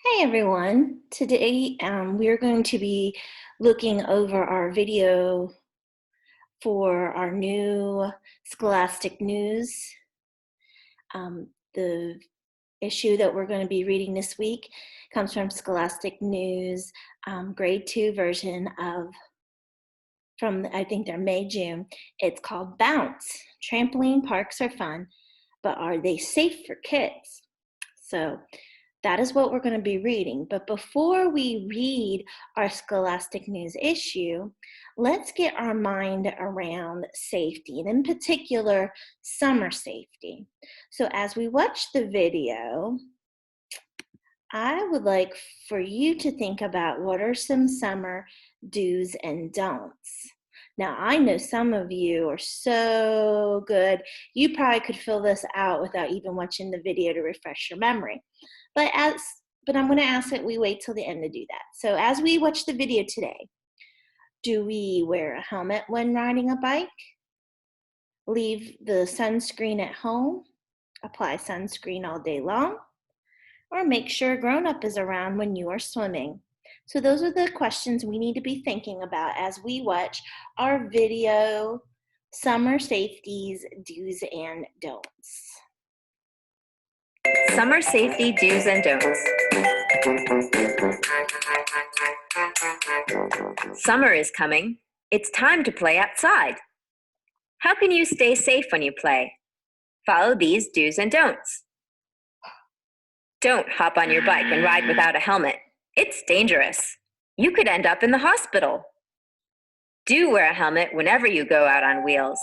Hey everyone, today we're going to be looking over our video for our new Scholastic News. The issue that we're going to be reading this week comes from Scholastic News, grade 2 version from I think they're May, June. It's called Bounce. Trampoline parks are fun, but are they safe for kids? So that is what we're going to be reading. But before we read our Scholastic News issue, let's get our mind around safety, and in particular, summer safety. So as we watch the video, I would like for you to think about what are some summer do's and don'ts. Now, I know some of you are so good, you probably could fill this out without even watching the video to refresh your memory. But I'm going to ask that we wait till the end to do that. So as we watch the video today, do we wear a helmet when riding a bike? Leave the sunscreen at home? Apply sunscreen all day long? Or make sure a grown-up is around when you are swimming? So those are the questions we need to be thinking about as we watch our video, Summer Safeties, Do's and Don'ts. Summer safety do's and don'ts. Summer is coming. It's time to play outside. How can you stay safe when you play? Follow these do's and don'ts. Don't hop on your bike and ride without a helmet. It's dangerous. You could end up in the hospital. Do wear a helmet whenever you go out on wheels.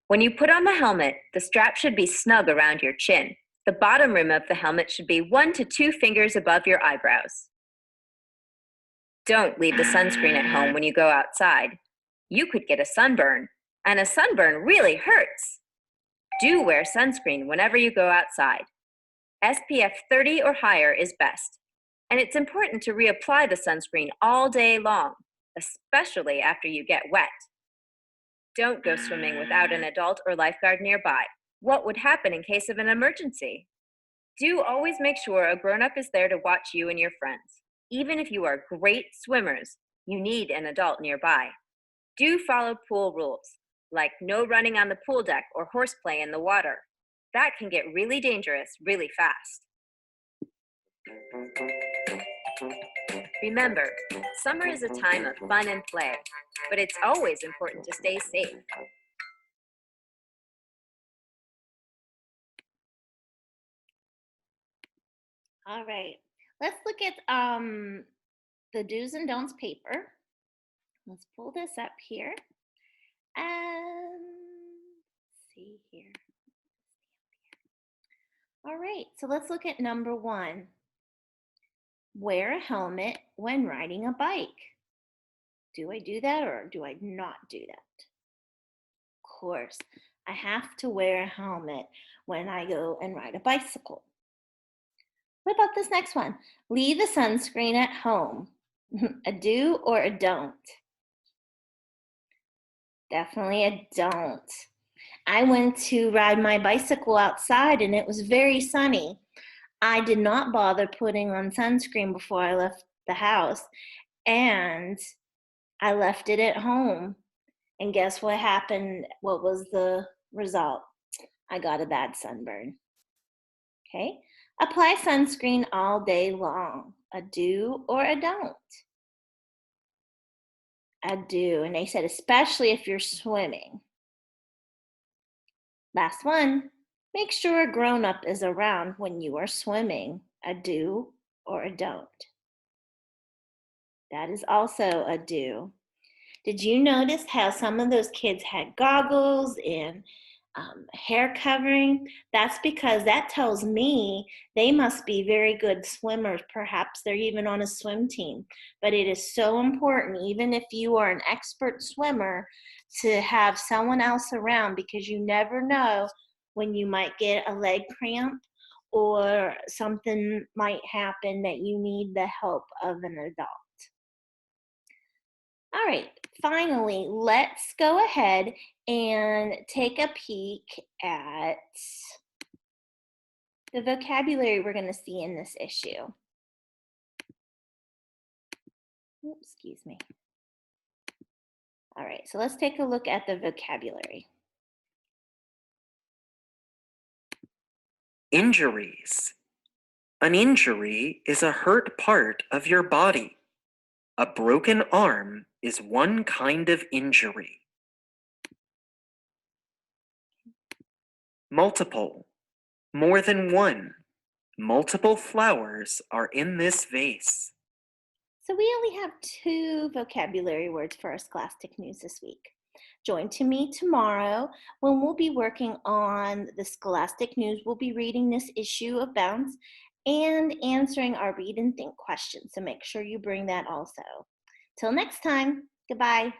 When you put on the helmet, the strap should be snug around your chin. The bottom rim of the helmet should be 1 to 2 fingers above your eyebrows. Don't leave the sunscreen at home when you go outside. You could get a sunburn, and a sunburn really hurts. Do wear sunscreen whenever you go outside. SPF 30 or higher is best, and it's important to reapply the sunscreen all day long, especially after you get wet. Don't go swimming without an adult or lifeguard nearby. What would happen in case of an emergency? Do always make sure a grown-up is there to watch you and your friends. Even if you are great swimmers, you need an adult nearby. Do follow pool rules, like no running on the pool deck or horseplay in the water. That can get really dangerous really fast. Remember, summer is a time of fun and play, but it's always important to stay safe. All right, let's look at the do's and don'ts paper. Let's pull this up here and see here. All right, so let's look at number 1. Wear a helmet when riding a bike. Do I do that or do I not do that? Of course, I have to wear a helmet when I go and ride a bicycle. What about this next one? Leave the sunscreen at home. A do or a don't? Definitely a don't. I went to ride my bicycle outside and it was very sunny. I did not bother putting on sunscreen before I left the house, and I left it at home. And guess what happened? What was the result? I got a bad sunburn. Okay? Apply sunscreen all day long. A do or a don't? A do. And they said especially if you're swimming. Last one. Make sure a grown-up is around when you are swimming. A do or a don't? That is also a do. Did you notice how some of those kids had goggles and hair covering? That's because that tells me they must be very good swimmers. Perhaps they're even on a swim team. But it is so important, even if you are an expert swimmer, to have someone else around, because you never know when you might get a leg cramp or something might happen that you need the help of an adult. All right, finally, let's go ahead and take a peek at the vocabulary we're going to see in this issue. Oops, excuse me. All right, so let's take a look at the vocabulary. Injuries. An injury is a hurt part of your body. A broken arm is one kind of injury. Multiple. More than one. Multiple flowers are in this vase. So we only have 2 vocabulary words for our Scholastic News this week. Join to me tomorrow when we'll be working on the Scholastic News. We'll be reading this issue of Bounce and answering our read and think questions. So make sure you bring that also. Till next time, goodbye.